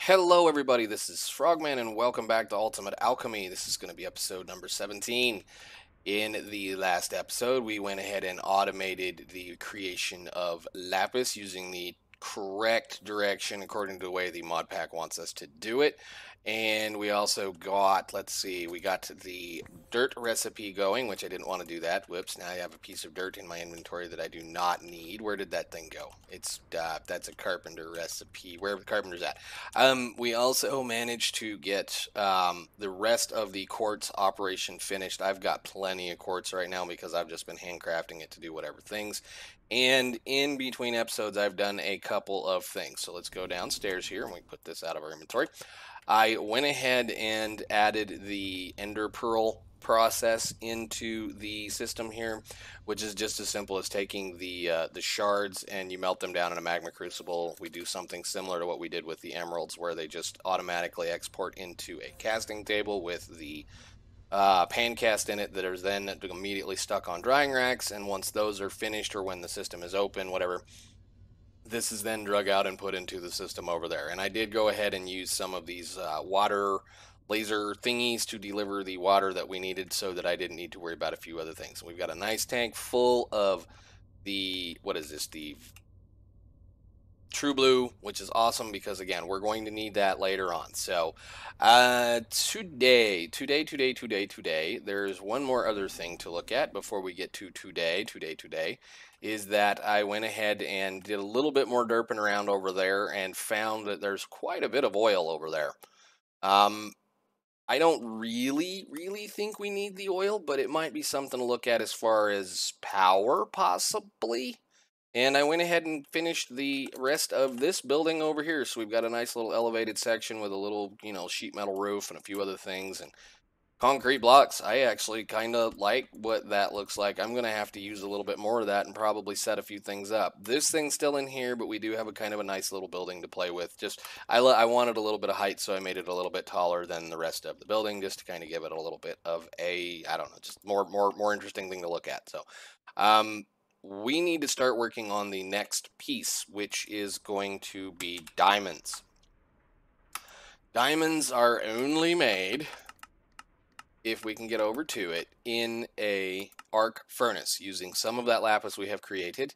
Hello everybody, this is Frogman and welcome back to Ultimate Alchemy. This is going to be episode number 17. In the last episode, we went ahead and automated the creation of lapis using the correct direction according to the way the mod pack wants us to do it. And we also got, we got the dirt recipe going, which I didn't want to do that. Whoops, now I have a piece of dirt in my inventory that I do not need. Where did that thing go? It's, that's a carpenter recipe, wherever the carpenter's at. We also managed to get the rest of the quartz operation finished. I've got plenty of quartz right now because I've just been handcrafting it to do whatever things. And in between episodes, I've done a couple of things. So let's go downstairs here and we put this out of our inventory. I went ahead and added the ender pearl process into the system here, which is just as simple as taking the shards and you melt them down in a magma crucible. We do something similar to what we did with the emeralds, where they just automatically export into a casting table with the pan cast in it that is then immediately stuck on drying racks. And once those are finished, or when the system is open, whatever, this is then drug out and put into the system over there. And I did go ahead and use some of these water laser thingies to deliver the water that we needed, so that I didn't need to worry about a few other things. We've got a nice tank full of the, what is this, the True Blue, which is awesome because, again, we're going to need that later on. So today, there's one more other thing to look at before we get to today, is that I went ahead and did a little bit more derping around over there and found that there's quite a bit of oil over there. I don't really think we need the oil, but it might be something to look at as far as power, possibly. And I went ahead and finished the rest of this building over here. So we've got a nice little elevated section with a little, sheet metal roof and a few other things. And concrete blocks, I actually kind of like what that looks like. I'm going to have to use a little bit more of that and probably set a few things up. This thing's still in here, but we do have a kind of a nice little building to play with. Just, I wanted a little bit of height, so I made it a little bit taller than the rest of the building, just to kind of give it a little bit of a, I don't know, just more interesting thing to look at. So, we need to start working on the next piece, which is going to be diamonds. Diamonds are only made, if we can get over to it, in a arc furnace using some of that lapis we have created.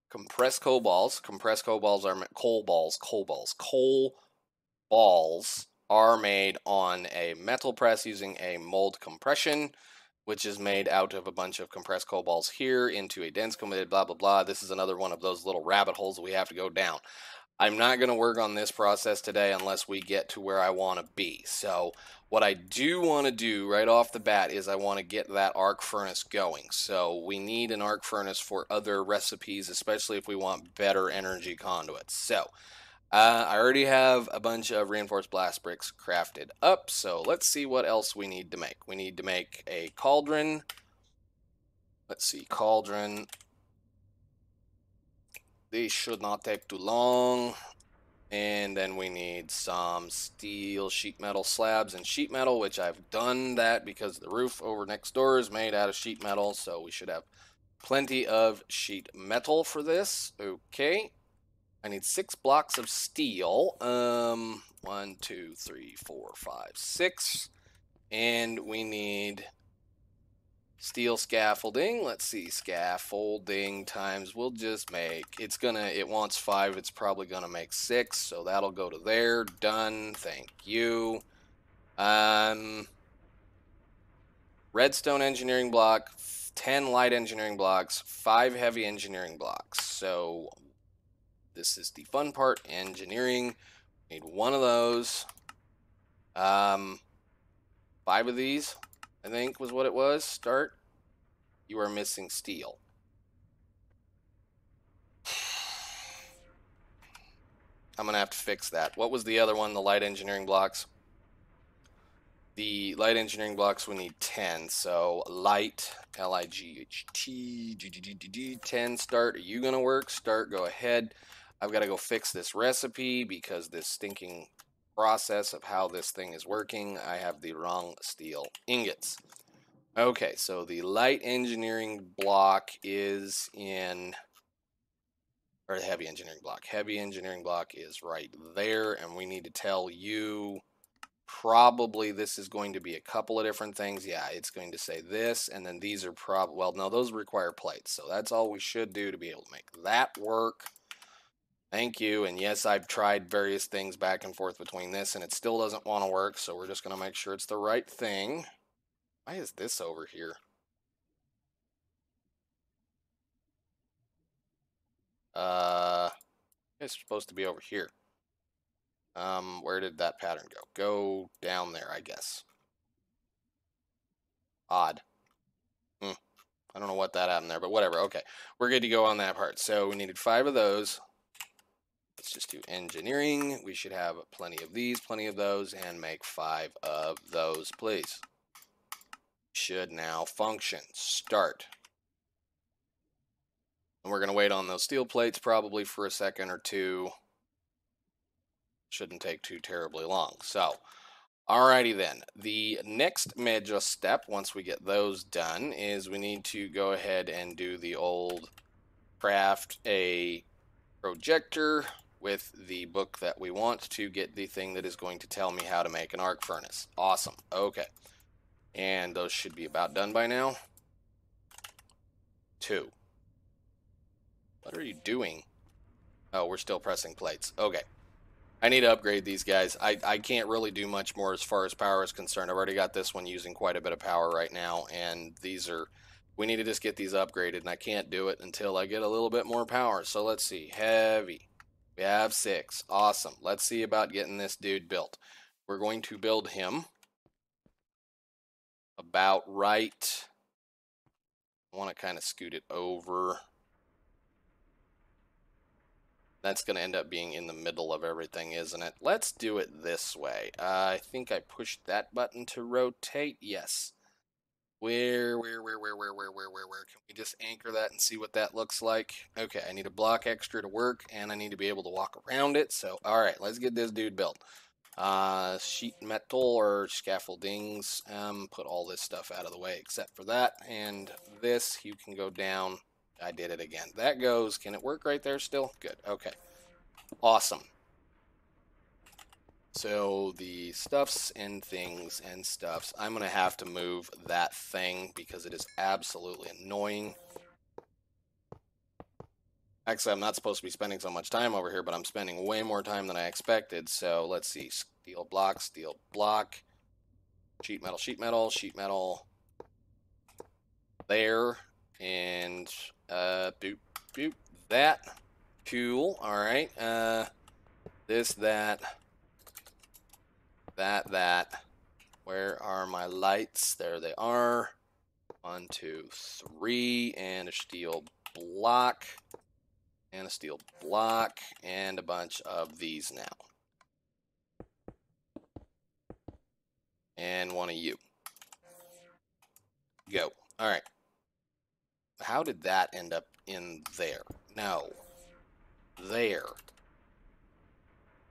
Compressed coal balls. Compressed coal balls are coal balls are made on a metal press using a mold compression, which is made out of a bunch of compressed coal balls here into a dense committed blah blah blah. This is another one of those little rabbit holes that we have to go down. I'm not going to work on this process today unless we get to where I want to be. So what I do want to do right off the bat is I want to get that arc furnace going. So we need an arc furnace for other recipes, especially if we want better energy conduits. So I already have a bunch of reinforced blast bricks crafted up, so let's see what else we need to make. We need to make a cauldron. Let's see, cauldron. These should not take too long. And then we need some steel sheet metal slabs and sheet metal, which I've done that because the roof over next door is made out of sheet metal, so we should have plenty of sheet metal for this. Okay. I need 6 blocks of steel. 1, 2, 3, 4, 5, 6. And we need steel scaffolding. Let's see, scaffolding times, we'll just make, it wants 5, it's probably gonna make 6, so that'll go to there. Done, thank you. Redstone engineering block, 10 light engineering blocks, 5 heavy engineering blocks. So this is the fun part, engineering. Need 1 of those. 5 of these, I think, was what it was. Start. You are missing steel. I'm going to have to fix that. What was the other one, the light engineering blocks? The light engineering blocks, we need 10. So light, L-I-G-H-T, 10, start. Are you going to work? Start, go ahead. I've got to go fix this recipe because this stinking process of how this thing is working, I have the wrong steel ingots. Okay, so the light engineering block is in or the heavy engineering block. Heavy engineering block is right there, and we need to tell you probably this is going to be a couple of different things. Yeah, it's going to say this, and then these are well, no, those require plates, so that's all we should do to be able to make that work. Thank you. And yes, I've tried various things back and forth between this, and it still doesn't want to work, so we're just going to make sure it's the right thing. Why is this over here? It's supposed to be over here. Where did that pattern go? Go down there, I guess. Odd. I don't know what that happened there, but whatever. Okay, we're good to go on that part. So we needed 5 of those. Let's just do engineering. We should have plenty of these, plenty of those, and make 5 of those, please. Should now function. Start. And we're going to wait on those steel plates probably for a second or two. Shouldn't take too terribly long. So, alrighty then. The next major step, once we get those done, is we need to go ahead and do the old craft a projector with the book that we want to get the thing that is going to tell me how to make an arc furnace. Awesome. Okay. And those should be about done by now. 2. What are you doing? Oh, we're still pressing plates. Okay. I need to upgrade these guys. I can't really do much more as far as power is concerned. I've already got this one using quite a bit of power right now, and these are... We need to just get these upgraded, and I can't do it until I get a little bit more power. So let's see. Heavy. We have 6. Awesome. Let's see about getting this dude built. We're going to build him about right... I want to kind of scoot it over... That's going to end up being in the middle of everything, isn't it? Let's do it this way. I think I pushed that button to rotate. Yes. Where? Can we just anchor that and see what that looks like? Okay, I need a block extra to work, and I need to be able to walk around it. So, all right, let's get this dude built. Sheet metal or scaffoldings. Put all this stuff out of the way except for that. And this, you can go down. I did it again. That goes. Can it work right there still? Good. Okay. Awesome. So the stuffs and things and stuffs. I'm going to have to move that thing because it is absolutely annoying. Actually, I'm not supposed to be spending so much time over here, but I'm spending way more time than I expected. So let's see. Steel block, steel block. Sheet metal, sheet metal, sheet metal. There. And boop, boop, that. Cool. All right. This, that. Where are my lights? There they are. 1, 2, 3, and a steel block, and a steel block, and a bunch of these now. And one of you. Go. All right. How did that end up in there? No. There.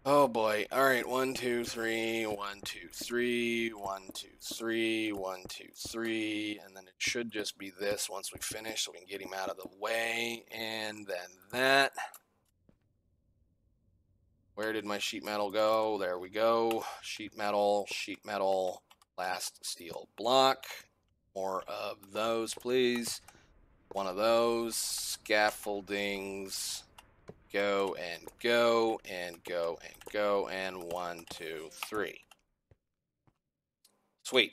Oh boy. All right. 1, 2, 3. 1, 2, 3. 1, 2, 3. 1, 2, 3. And then it should just be this once we finish so we can get him out of the way. And then that. Where did my sheet metal go? There we go. Sheet metal, last steel block. More of those, please. One of those. Scaffoldings. Go and go and go and go. And 1, 2, 3. Sweet.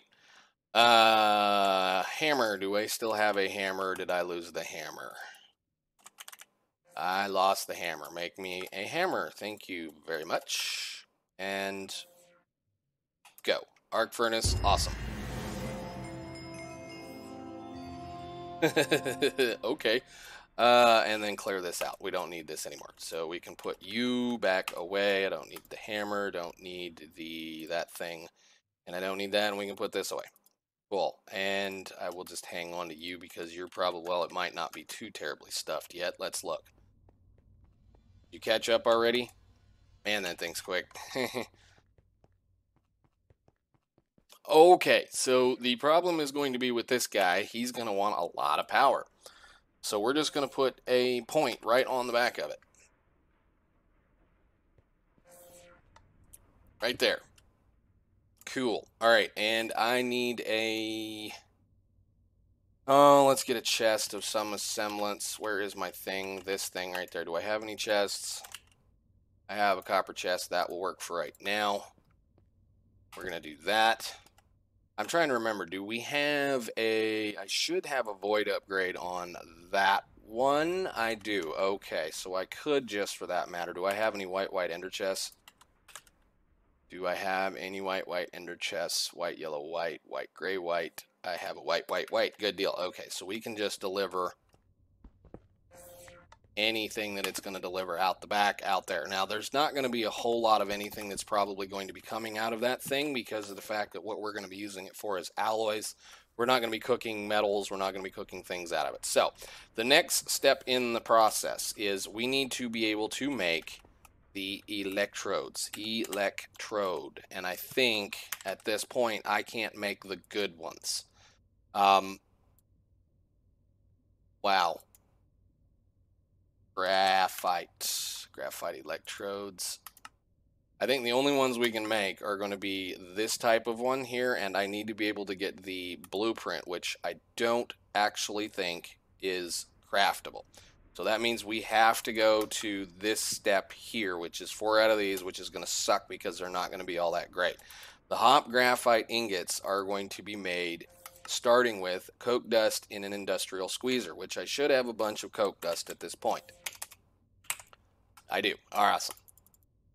Hammer. Do I still have a hammer? Or did I lose the hammer? I lost the hammer. Make me a hammer. Thank you very much. And go. Arc furnace. Awesome. Okay. And then clear this out. We don't need this anymore. So we can put you back away. I don't need the hammer. Don't need that thing. And I don't need that. And we can put this away. Cool. And I will just hang on to you because you're probably, well, it might not be too terribly stuffed yet. Let's look. You catch up already? Man, that thing's quick. Okay, so the problem is going to be with this guy. He's going to want a lot of power. So we're just going to put a point right on the back of it. Right there. Cool. All right, and I need a... Oh, let's get a chest of some semblance. Where is my thing? This thing right there. Do I have any chests? I have a copper chest. That will work for right now. We're going to do that. I'm trying to remember. Do we have a... I should have a void upgrade on that one. I do. Okay, so I could just for that matter. Do I have any white ender chests? Do I have any white ender chests? White, yellow, white, gray, white. I have a white. Good deal. Okay, so we can just deliver anything that it's going to deliver out the back, out there. Now, there's not going to be a whole lot of anything that's probably going to be coming out of that thing because of the fact that what we're going to be using it for is alloys. We're not going to be cooking metals. We're not going to be cooking things out of it. So, the next step in the process is we need to be able to make the electrodes. Electrode. And I think at this point I can't make the good ones. Wow. Graphite electrodes. I think the only ones we can make are going to be this type of one here, and I need to be able to get the blueprint, which I don't actually think is craftable. So that means we have to go to this step here, which is 4 out of these, which is going to suck because they're not going to be all that great. The hop graphite ingots are going to be made starting with coke dust in an industrial squeezer, which I should have a bunch of coke dust at this point. I do. Awesome.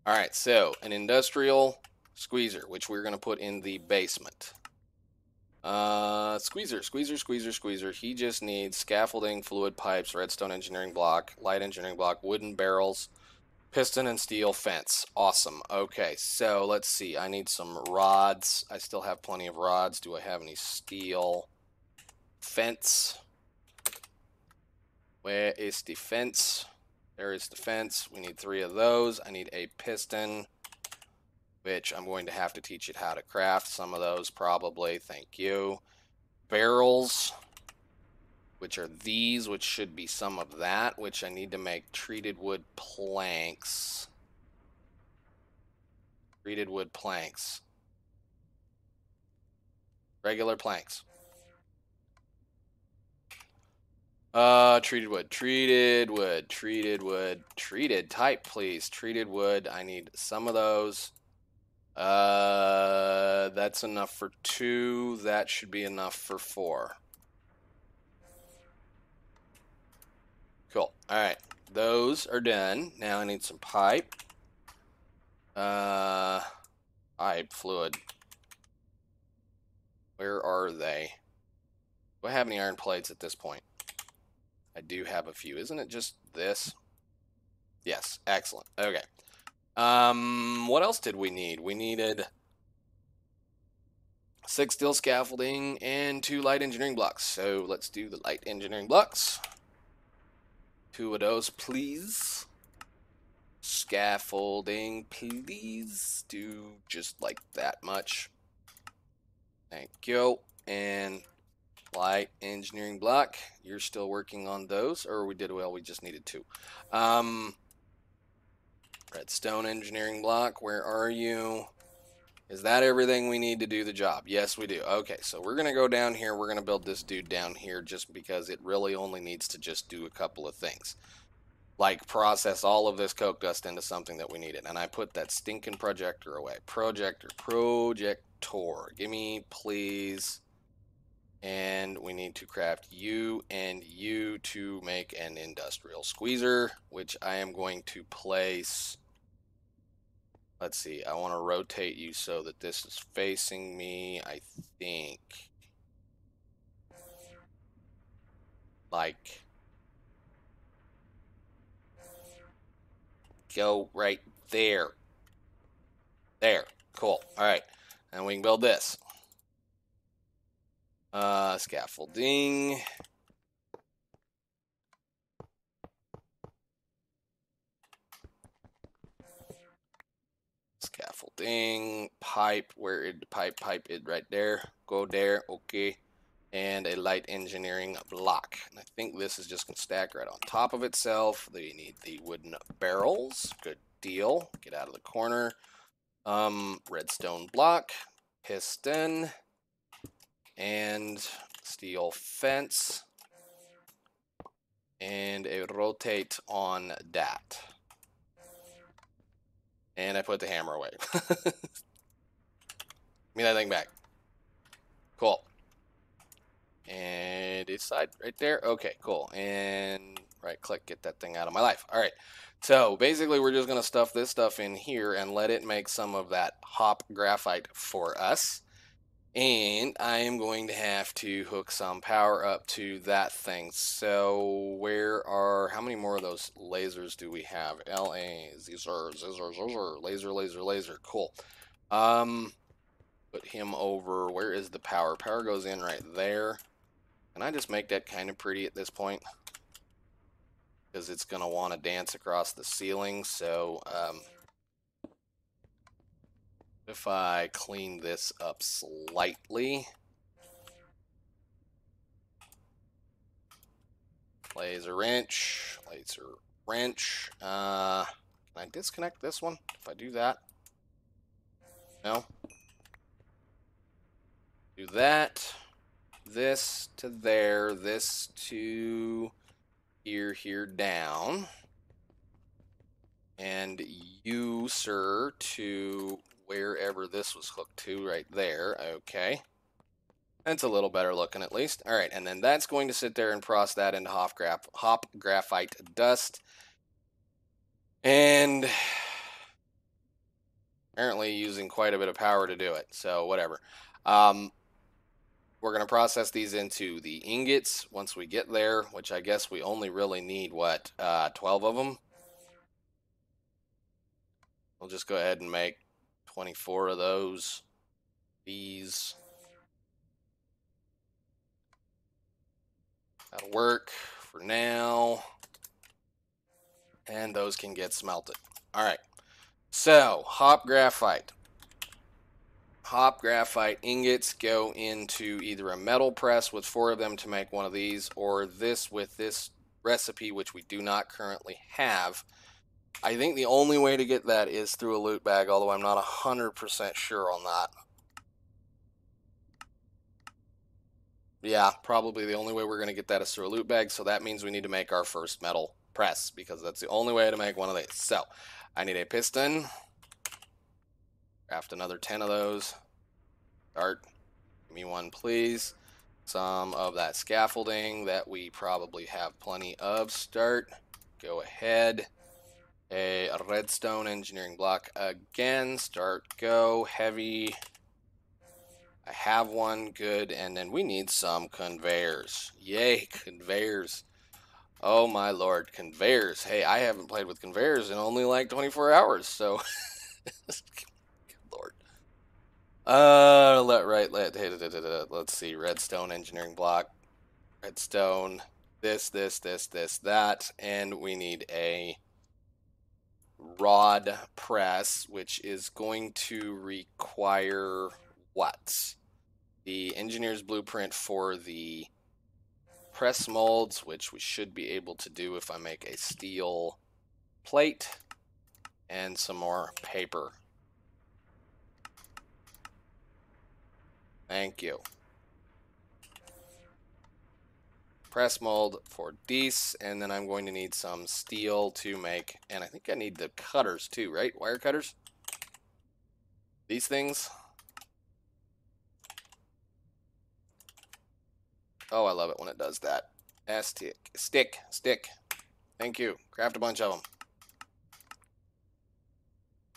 All right, so an industrial squeezer, which we're going to put in the basement. Squeezer. He just needs scaffolding, fluid pipes, redstone engineering block, light engineering block, wooden barrels, piston and steel fence. Awesome. Okay, so let's see. I need some rods. I still have plenty of rods. Do I have any steel? Fence. Where is the fence? There is the fence. We need 3 of those. I need a piston, which I'm going to have to teach it how to craft some of those probably. Thank you. Barrels, which are these, which should be some of that, which I need to make treated wood planks. Treated wood planks. Regular planks. Treated wood. Treated type, please. Treated wood. I need some of those. That's enough for 2. That should be enough for 4. Cool. Alright. Those are done. Now I need some pipe. Pipe fluid. Where are they? Do I have any iron plates at this point? I do have a few. Isn't it just this? Yes. Excellent. Okay. What else did we need? We needed 6 steel scaffolding and 2 light engineering blocks. So let's do the light engineering blocks. 2 of those, please. Scaffolding, please. Do just like that much. Thank you. And light engineering block. You're still working on those, or we did well. We just needed 2. Redstone engineering block. Where are you? Is that everything we need to do the job? Yes, we do. Okay, so we're gonna go down here. We're gonna build this dude down here just because it really only needs to just do a couple of things, like process all of this coke dust into something that we needed. And I put that stinking projector away. Projector. Give me, please. And we need to craft you and you to make an industrial squeezer, which I am going to place. Let's see. I want to rotate you so that this is facing me, I think. Like, go right there. There. Cool. All right. And we can build this. Scaffolding. Scaffolding. Pipe. Where is the pipe? Pipe is right there. Go there. Okay. And a light engineering block. And I think this is just going to stack right on top of itself. They need the wooden barrels. Good deal. Get out of the corner. Redstone block, piston, and steel fence, and a rotate on that. And I put the hammer away. Give me that thing back. Cool. And it's side right there. Okay, cool. And right click, get that thing out of my life. All right. So basically we're just going to stuff this stuff in here and let it make some of that hop graphite for us. And I am going to have to hook some power up to that thing. So how many more of those lasers do we have? Laser. Cool. Put him over, where is the power? Power goes in right there. Can I just make that kind of pretty at this point? Because it's going to want to dance across the ceiling. So if I clean this up slightly. Laser wrench. Can I disconnect this one if I do that? No. Do that. This to there. This to here, down. And you, sir, to wherever this was hooked to, right there. Okay. That's a little better looking at least. All right, and then that's going to sit there and process that into hop graphite dust. And apparently using quite a bit of power to do it, so whatever. We're going to process these into the ingots once we get there, which I guess we only really need, what, 12 of them? We'll just go ahead and make 24 of those. These. That'll work for now. And those can get smelted. All right. So, hop graphite. Hop graphite ingots go into either a metal press with 4 of them to make one of these, or this with this recipe, which we do not currently have. I think the only way to get that is through a loot bag, although I'm not 100% sure on that. Yeah, probably the only way we're going to get that is through a loot bag, so that means we need to make our first metal press, because that's the only way to make one of these. So, I need a piston. Craft another 10 of those. Start. Give me one, please. Some of that scaffolding that we probably have plenty of. Start. Go ahead. A redstone engineering block again. Start. Go. Heavy. I have one. Good. And then we need some conveyors. Yay, conveyors. Oh my lord, conveyors. Hey, I haven't played with conveyors in only like 24 hours, so lord. Let's see. Redstone engineering block. Redstone. This, that. And we need a rod press, which is going to require what? The engineer's blueprint for the press molds, which we should be able to do if I make a steel plate, and some more paper. Thank you. Press mold for these, and then I'm going to need some steel to make, and I think I need the cutters too, right? Wire cutters? These things? Oh, I love it when it does that. Stick. Thank you. Craft a bunch of them,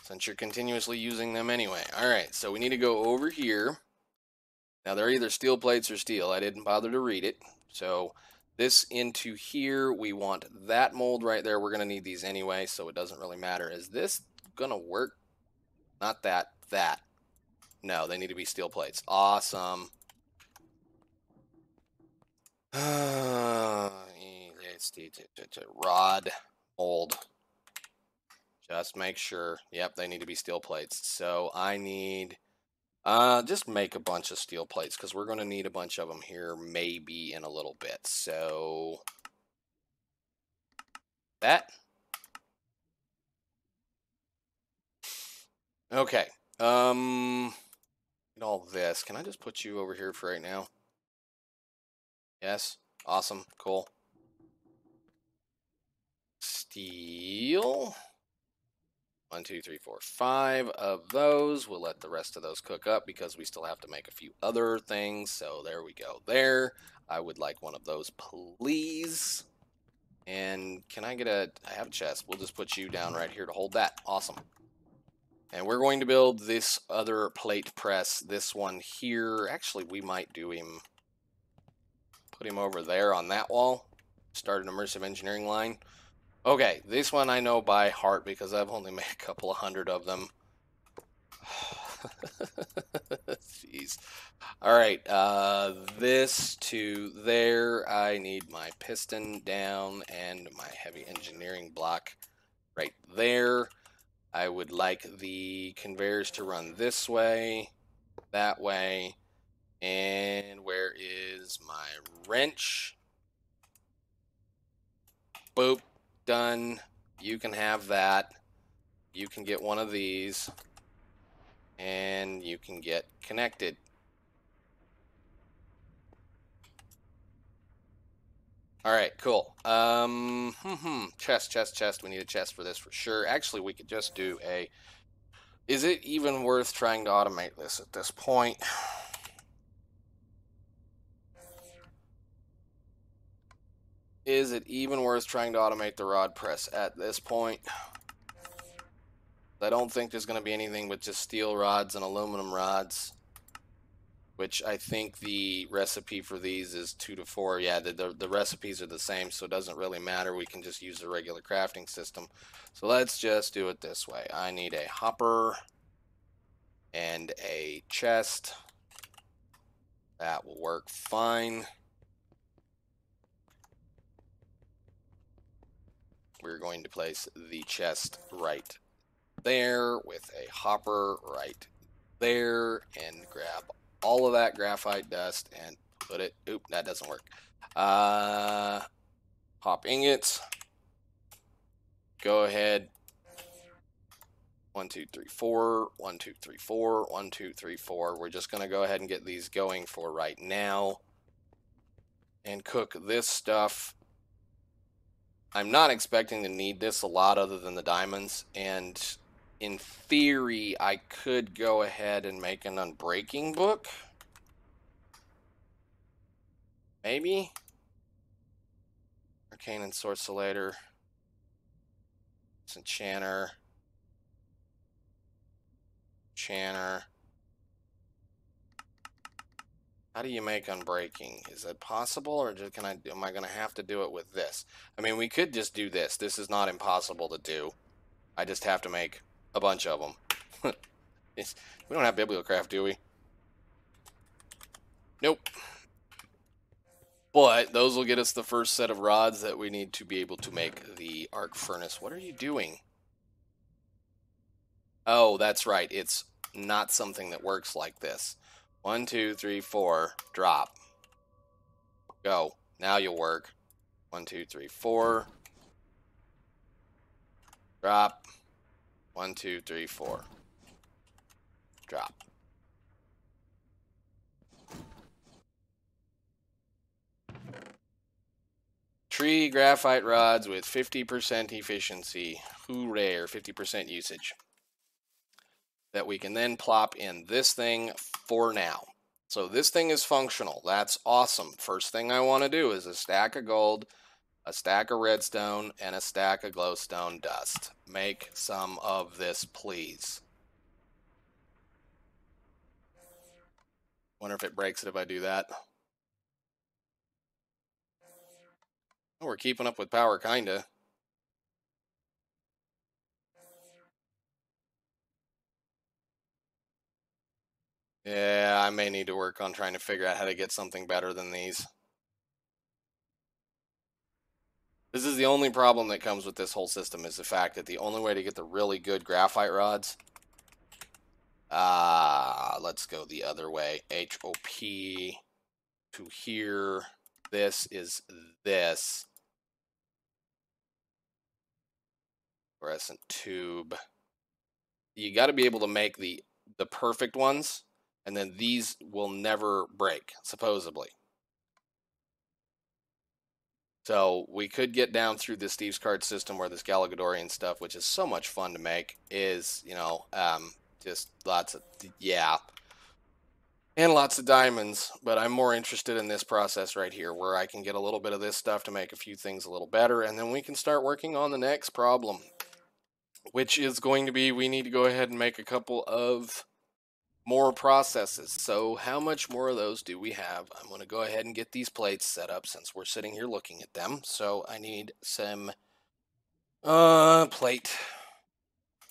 since you're continuously using them anyway. Alright, so we need to go over here. Now, they're either steel plates or steel. I didn't bother to read it. So, this into here, we want that mold right there. We're going to need these anyway, so it doesn't really matter. Is this going to work? Not that. That. No, they need to be steel plates. Awesome. Rod, mold. Just make sure. Yep, they need to be steel plates. So I need, just make a bunch of steel plates, because we're going to need a bunch of them here maybe in a little bit. So that. Okay. Get all this. Can I just put you over here for right now? Yes. Awesome. Cool. Steel. 1, 2, 3, 4, 5 of those. We'll let the rest of those cook up because we still have to make a few other things. So there we go there. I would like one of those, please. And can I get I have a chest. We'll just put you down right here to hold that. Awesome. And we're going to build this other plate press. This one here. Actually, we might do him. Put him over there on that wall. Start an immersive engineering line. Okay, this one I know by heart because I've only made a couple of hundred of them. Jeez. All right, this to there. I need my piston down and my heavy engineering block right there. I would like the conveyors to run this way, that way, and where is my wrench? Boop, done. You can have that. You can get one of these, and you can get connected. All right, cool. Chest. We need a chest for this for sure. Actually, we could just do a... Is it even worth trying to automate this at this point? Is it even worth trying to automate the rod press at this point? I don't think there's going to be anything but just steel rods and aluminum rods, which I think the recipe for these is 2 to 4. Yeah, the recipes are the same, so it doesn't really matter. We can just use the regular crafting system. So let's just do it this way. I need a hopper and a chest. That will work fine. We're going to place the chest right there with a hopper right there and grab all of that graphite dust and put it... Oop, that doesn't work. Hop ingots. Go ahead. 1, 2, 3, 4. 1, 2, 3, 4. 1, 2, 3, 4. We're just going to go ahead and get these going for right now and cook this stuff. I'm not expecting to need this a lot other than the diamonds, and in theory I could go ahead and make an unbreaking book. Maybe. Arcane and Sorcellator. Enchanter. How do you make unbreaking? Is it possible, or just am I going to have to do it with this? I mean, we could just do this. This is not impossible to do. I just have to make a bunch of them. We don't have bibliocraft, do we? Nope. But those will get us the first set of rods that we need to be able to make the arc furnace. What are you doing? Oh, that's right. It's not something that works like this. 1, 2, 3, 4, drop. Go. Now you'll work. 1, 2, 3, 4. Drop. 1, 2, 3, 4. Drop. Tree graphite rods with 50% efficiency. Hooray, or 50% usage. That we can then plop in this thing for now. So this thing is functional. That's awesome. First thing I want to do is a stack of gold, a stack of redstone, and a stack of glowstone dust. Make some of this, please. Wonder if it breaks it if I do that. Oh, we're keeping up with power, kinda. Yeah, I may need to work on trying to figure out how to get something better than these. This is the only problem that comes with this whole system, is the fact that the only way to get the really good graphite rods... let's go the other way. HOP to here. This is this. Fluorescent tube. you got to be able to make the perfect ones, and then these will never break, supposedly. So we could get down through the Steve's card system where this Galagadorian stuff, which is so much fun to make, is, you know, just lots of, yeah, and lots of diamonds. But I'm more interested in this process right here, where I can get a little bit of this stuff to make a few things a little better, and then we can start working on the next problem, which is going to be, we need to go ahead and make a couple of more processes. So how much more of those do we have? I'm going to go ahead and get these plates set up since we're sitting here looking at them. So I need some plate.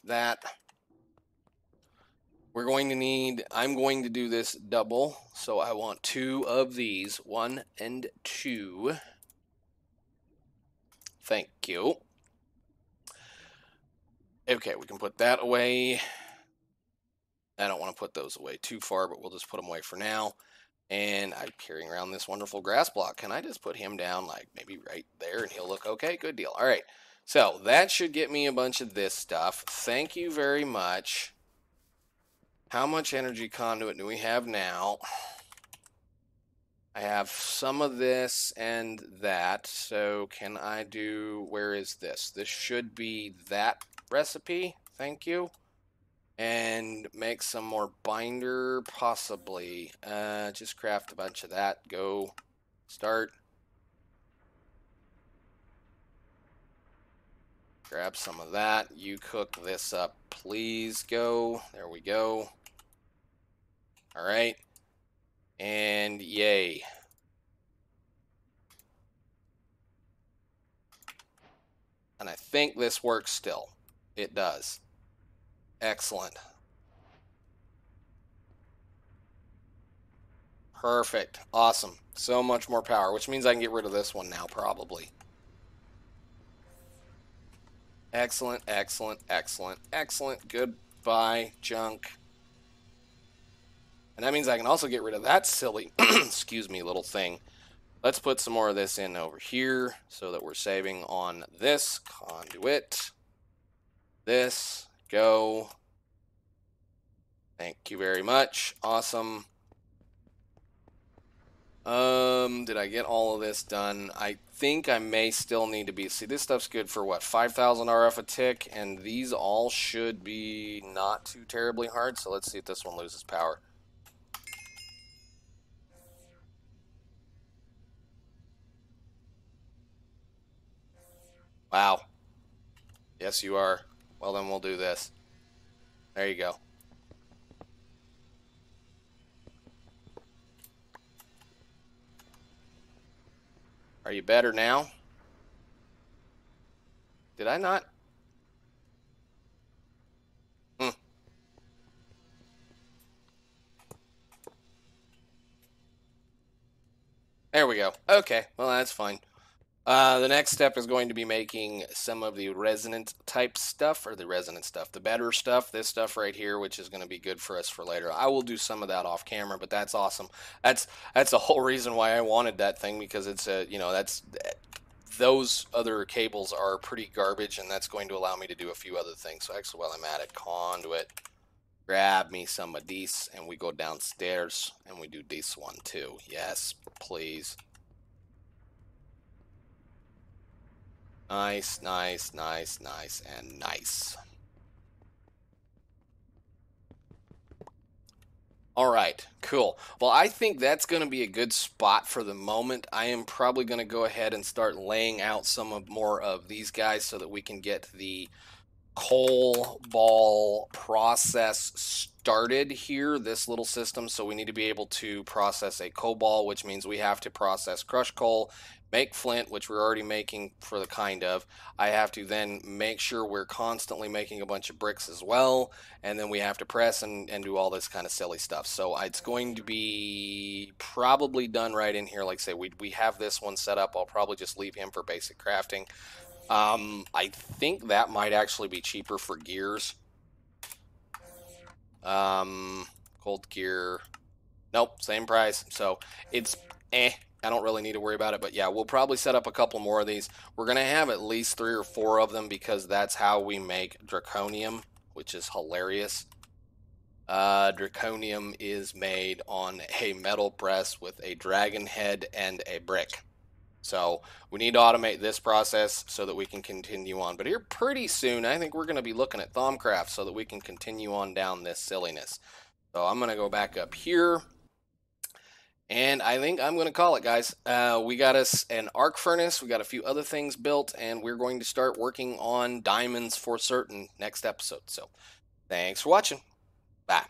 That we're going to need, I'm going to do this double, so I want 2 of these, 1 and 2. Thank you. Okay, we can put that away. I don't want to put those away too far, but we'll just put them away for now. And I'm carrying around this wonderful grass block. Can I just put him down, like, maybe right there, and he'll look okay? Good deal. All right. So that should get me a bunch of this stuff. Thank you very much. How much energy conduit do we have now? I have some of this and that. So can I do, where is this? This should be that recipe. Thank you. And make some more binder, possibly. Just craft a bunch of that. Go. Start. Grab some of that. You cook this up, please. Go. There we go. All right. And yay. And I think this works still. It does. Excellent. Perfect. Awesome. So much more power, which means I can get rid of this one now, probably. Excellent, excellent, excellent, excellent. Goodbye, junk. And that means I can also get rid of that silly, excuse me, little thing. Let's put some more of this in over here so that we're saving on this conduit. This, go. Thank you very much. Awesome. Did I get all of this done? I think I may still need to be, see, this stuff's good for what, 5,000 RF a tick, and these all should be not too terribly hard, so let's see if this one loses power. Wow. Yes, you are. Well, then we'll do this. There you go. Are you better now? Did I not? There we go. Okay, well, that's fine. The next step is going to be making some of the resonant type stuff, or the resonant stuff, the better stuff, this stuff right here, which is going to be good for us for later. I will do some of that off camera, but that's awesome. That's the whole reason why I wanted that thing, because it's a, you know, those other cables are pretty garbage, and that's going to allow me to do a few other things. So actually, while I'm at it, conduit, grab me some of these, and we go downstairs, and we do this one too. Yes, please. Nice, nice, nice, nice, and nice. All right, cool. Well, I think that's going to be a good spot for the moment. I am probably going to go ahead and start laying out some more of these guys so that we can get the coal ball process started here, this little system. So we need to be able to process a coal ball, which means we have to process crushed coal, make flint, which we're already making for the kind of. I have to then make sure we're constantly making a bunch of bricks as well, and then we have to press and do all this kind of silly stuff. So it's going to be probably done right in here. Like I say, we have this one set up. I'll probably just leave him for basic crafting. I think that might actually be cheaper for gears. Cold gear. Nope, same price. So it's I don't really need to worry about it, but yeah, we'll probably set up a couple more of these. We're going to have at least 3 or 4 of them because that's how we make draconium, which is hilarious. Draconium is made on a metal press with a dragon head and a brick. So we need to automate this process so that we can continue on. But here pretty soon, I think we're going to be looking at Thaumcraft so that we can continue on down this silliness. So I'm going to go back up here. And I think I'm going to call it, guys. We got us an arc furnace. We got a few other things built. And we're going to start working on diamonds for certain next episode. So thanks for watching. Bye.